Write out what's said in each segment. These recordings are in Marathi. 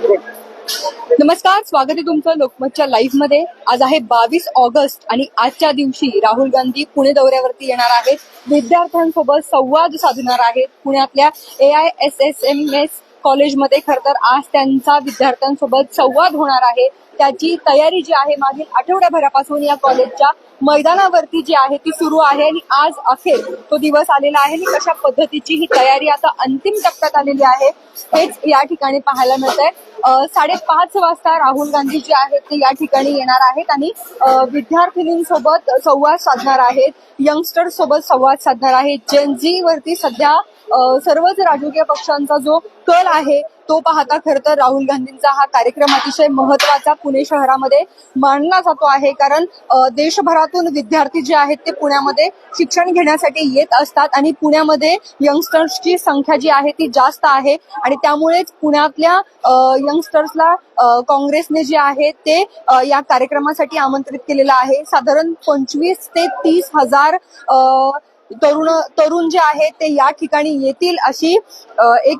नमस्कार, स्वागत आहे तुमचं लोकमतच्या लाईव्ह मध्ये. आज आहे 22 ऑगस्ट आणि आजच्या दिवशी राहुल गांधी पुणे दौऱ्यावरती येणार आहेत. विद्यार्थ्यांसोबत संवाद साधणार आहेत. पुण्यातल्या AISSMS कॉलेजमध्ये खरं तर आज त्यांचा विद्यार्थ्यांसोबत संवाद होणार आहे. त्याची तयारी जी आहे मागील आठवड्याभरापासून या कॉलेजच्या मैदानावरती जी आहे ती सुरू आहे आणि आज अखेर तो दिवस आलेला आहे आणि कशा पद्धतीची ही तयारी आता अंतिम टप्प्यात आलेली आहे हेच या ठिकाणी पाहायला मिळत आहे. 5:30 वाजता राहुल गांधी जे आहेत ते या ठिकाणी येणार आहेत आणि विद्यार्थिनींसोबत संवाद साधणार आहेत, यंगस्टर्स सोबत संवाद साधणार आहेत. जेनझी वरती सध्या सर्वच राजकीय पक्षांचा जो कल आहे तो पाहता खरं तर राहुल गांधींचा हा कार्यक्रम अतिशय महत्वाचा पुणे शहरामध्ये मानला जातो आहे. कारण देशभरातून विद्यार्थी जे आहेत ते पुण्यामध्ये शिक्षण घेण्यासाठी येत असतात आणि पुण्यामध्ये यंगस्टर्सची संख्या जी आहे ती जास्त आहे आणि त्यामुळेच पुण्यातल्या यंगस्टर्सला काँग्रेसने जे आहे ते या कार्यक्रमासाठी आमंत्रित केलेलं आहे. साधारण 25 ते 30 हजार तरुण जे आहेत ते या ठिकाणी येतील अशी एक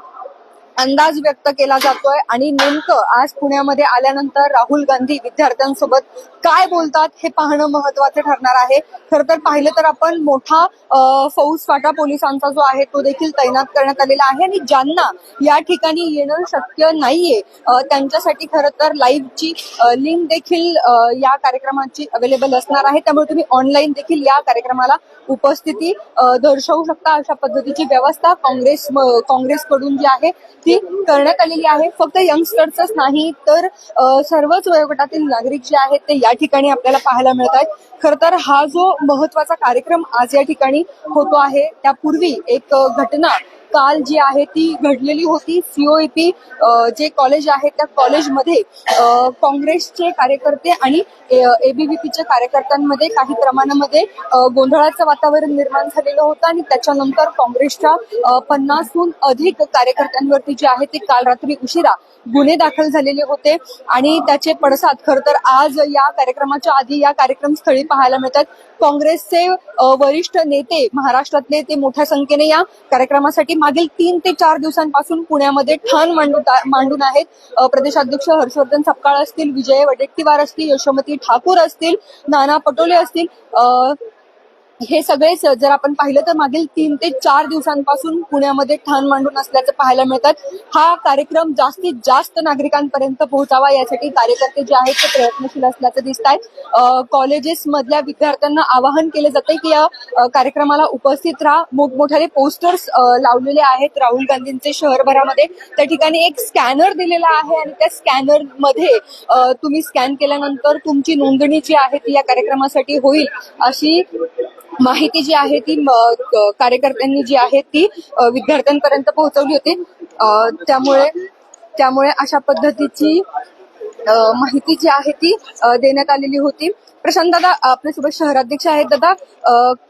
अंदाज व्यक्त केला जातोय. आणि नेमकं आज पुण्यामध्ये आल्यानंतर राहुल गांधी विद्यार्थ्यांसोबत काय बोलतात हे पाहणं महत्वाचं ठरणार आहे. खरं तर पाहिलं तर आपण मोठा फौजफाटा पोलिसांचा जो आहे तो देखील तैनात करण्यात आलेला आहे आणि ज्यांना या ठिकाणी येणं शक्य नाहीये त्यांच्यासाठी खरं तर लाईव्हची लिंक देखील या कार्यक्रमाची अवेलेबल असणार आहे. त्यामुळे तुम्ही ऑनलाईन देखील या कार्यक्रमाला उपस्थिती दर्शवू शकता. अशा पद्धतीची व्यवस्था काँग्रेसकडून जी आहे ती करण्यात आलेली आहे. फक्त यंगस्टर्सच नाही तर सर्वच वयोगटातील नागरिक जे आहेत ते या ठिकाणी आपल्याला पाहायला मिळत आहेत. खरं तर हा जो महत्वाचा कार्यक्रम आज या ठिकाणी होतो आहे त्यापूर्वी एक घटना काल जी आहे ती घडलेली होती. COEP जे कॉलेज आहे त्या कॉलेजमध्ये काँग्रेसचे कार्यकर्ते आणि ABVPच्या कार्यकर्त्यांमध्ये काही प्रमाणामध्ये गोंधळाचं वातावरण निर्माण झालेलं होतं आणि त्याच्यानंतर काँग्रेसच्या 50हून अधिक कार्यकर्त्यांवरती जे आहे ते काल रात्री उशिरा गुन्हे दाखल झालेले होते आणि त्याचे पडसाद खरं तर आज या कार्यक्रमाच्या आधी या कार्यक्रमस्थळी पाहायला मिळतात. काँग्रेसचे वरिष्ठ नेते महाराष्ट्रातले ते मोठ्या संख्येने या कार्यक्रमासाठी मागील 3 ते 4 दिवसांपासून पुण्यामध्ये ठाण मांडून आहेत. प्रदेशाध्यक्ष हर्षवर्धन सपकाळ असतील, विजय वडेट्टीवार असतील, यशोमती ठाकूर असतील, नाना पटोले असतील, हे सगळेच जर आपण पाहिलं तर मागील 3 ते 4 दिवसांपासून पुण्यामध्ये ठाण मांडून असल्याचं पाहायला मिळतात. हा कार्यक्रम जास्तीत जास्त नागरिकांपर्यंत पोहोचावा यासाठी कार्यकर्ते जे आहेत ते प्रयत्नशील असल्याचं दिसत आहे. कॉलेजेस मधल्या विद्यार्थ्यांना आवाहन केलं जातंय की या कार्यक्रमाला उपस्थित राहा. मोठमोठाले पोस्टर्स लावलेले आहेत राहुल गांधींचे शहरभरामध्ये. त्या ठिकाणी एक स्कॅनर दिलेला आहे आणि त्या स्कॅनर मध्ये तुम्ही स्कॅन केल्यानंतर तुमची नोंदणी जी आहे ती या कार्यक्रमासाठी होईल अशी माहिती जी आहे ती कार्यकर्त्यांनी जी आहे ती विद्यार्थ्यांपर्यंत पोहोचवली होती. त्यामुळे अशा पद्धतीची माहिती जी आहे ती देण्यात आलेली होती. प्रशांत दादा आपल्यासोबत शहराध्यक्ष आहेत. दादा,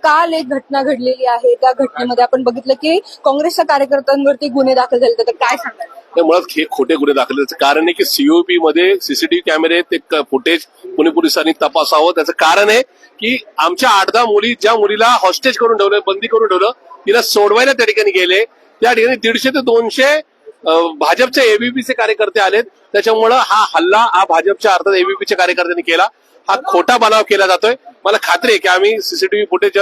काल एक घटना घडलेली आहे, त्या घटनेमध्ये आपण बघितलं की काँग्रेसच्या कार्यकर्त्यांवरती गुन्हे दाखल झाले. तर काय सांगाल? मुळात हे खोटे गुन्हे दाखल त्याचं कारण आहे की COEP मध्ये CCTV कॅमेरे ते फुटेज पुणे पोलिसांनी तपासावं. त्याचं कारण आहे की आमच्या 8-10 मुली, ज्या मुलीला हॉस्टेज करून ठेवलं, बंदी करून ठेवलं, तिला सोडवायला त्या ठिकाणी गेले. त्या ठिकाणी 150 ते 200 भाजपचे ABVPचे कार्यकर्ते आलेत. त्याच्यामुळं हा हल्ला हा भाजपच्या अर्थात ABVPच्या कार्यकर्त्यांनी केला. हा खोटा बनाव केला जातोय. मला खात्री आहे की आम्ही CCTV फुटेज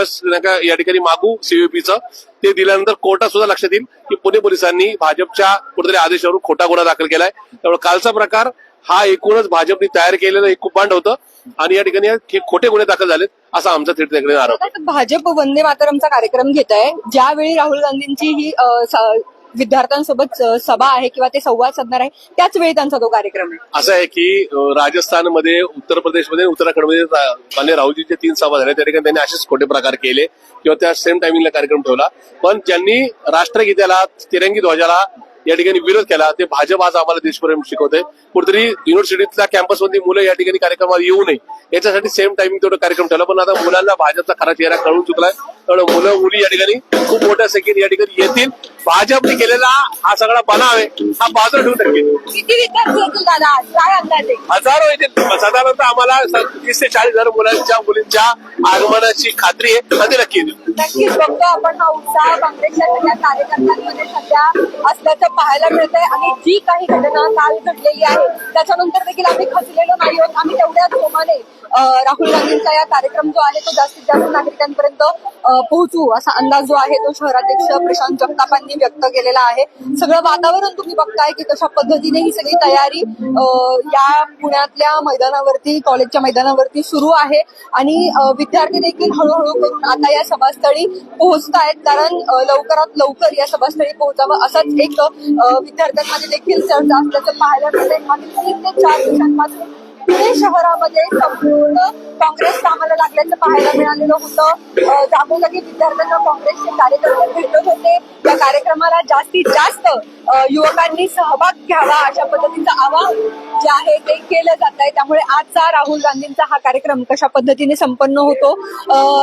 या ठिकाणी मागू COEPचं. ते दिल्यानंतर कोर्टात सुद्धा लक्षात येईल की पुणे पोलिसांनी भाजपच्या कुठेतरी आदेशावरून खोटा गुन्हा दाखल केलाय. त्यामुळे कालचा प्रकार हा एकूणच भाजपने तयार केलेलं एक कुपांड होतं आणि या ठिकाणी हे खोटे गुन्हे दाखल झालेत असा आमचा थेट त्याकडे आरोप आहे. भाजप वंदे मातरमचा कार्यक्रम घेत आहे, ज्यावेळी राहुल गांधींची ही विद्यार्थ्यांसोबत सभा आहे किंवा ते संवाद साधणार आहे त्याच वेळी त्यांचा तो कार्यक्रम आहे. असं आहे की राजस्थानमध्ये, उत्तर प्रदेशमध्ये, उत्तराखंडमध्ये मान्य राहुलजीचे 3 सभा झाल्या. त्या ठिकाणी त्यांनी असेच खोटे प्रकार केले किंवा त्या सेम टायमिंगला कार्यक्रम ठेवला. पण ज्यांनी राष्ट्रगीताला, तिरंगी ध्वजाला या ठिकाणी विरोध केला ते भाजप आज आम्हाला देशप्रेम शिकवते. कुठेतरी युनिव्हर्सिटीतल्या कॅम्पसमधली मुलं या ठिकाणी कार्यक्रमाला येऊ नये याच्यासाठी सेम टायमिंग तेवढा कार्यक्रम ठेवला. पण आता मुलांना भाजपचा खरा चेहरा कळून चुकलाय. त्यामुळे मुलं मुली या ठिकाणी खूप मोठ्या संख्येने या ठिकाणी येतील भाजपने केलेला हा सगळा बनाव आहे हा बाजूला ठेवून टाकेल. किती विद्यार्थी येतील दादा आज? काय अंदाज आहे? हजारो येतील. साधारणतः आम्हाला 30 ते 40,000 मुलींच्या आगमनाची खात्री आहे आणि ते नक्की येतील. नक्कीच बघतो आपण हा उत्साह काँग्रेसच्या सगळ्या कार्यकर्त्यांमध्ये सध्या असल्याचं पाहायला मिळतंय आणि जी काही घटना काल घडलेली आहे त्याच्यानंतर देखील आम्ही खचलेलो नाही आहोत. आम्ही तेवढ्याच जोमाने राहुल गांधींचा या कार्यक्रम जो आहे तो जास्तीत जास्त नागरिकांपर्यंत पोहोचू असा अंदाज जो आहे तो शहराध्यक्ष प्रशांत जगतापांनी व्यक्त केलेला आहे. सगळं वातावरण तुम्ही बघताय की कशा पद्धतीने ही सगळी तयारी या पुण्यातल्या मैदानावरती कॉलेजच्या मैदानावरती सुरू आहे आणि विद्यार्थी देखील हळूहळू करून आता या सभास्थळी पोहोचतायत कारण लवकरात लवकर या सभास्थळी पोहोचावं असाच एक विद्यार्थ्यांमध्ये देखील चर्चा असल्याचं पाहायला मिळते. मागील 3 ते 4 दिवसांपासून पुणे शहरामध्ये संपूर्ण काँग्रेस कामाला लागल्याचं पाहायला मिळालेलं होतं. जागोजागी विद्यार्थ्यांना काँग्रेसचे कार्यकर्ते भेटत होते. या कार्यक्रमाला जास्तीत जास्त युवकांनी सहभाग घ्यावा अशा पद्धतीचं आवाहन जे आहे ते केलं जात आहे. त्यामुळे आजचा राहुल गांधींचा हा कार्यक्रम कशा पद्धतीने संपन्न होतो,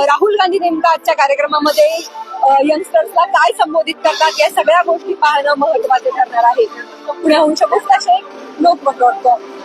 राहुल गांधी नेमका आजच्या कार्यक्रमामध्ये यंगस्टर्सला काय संबोधित करतात या सगळ्या गोष्टी पाहणं महत्वाचे ठरणार आहे. पुण्याहून शकुंतला शेख, लोकमत.com.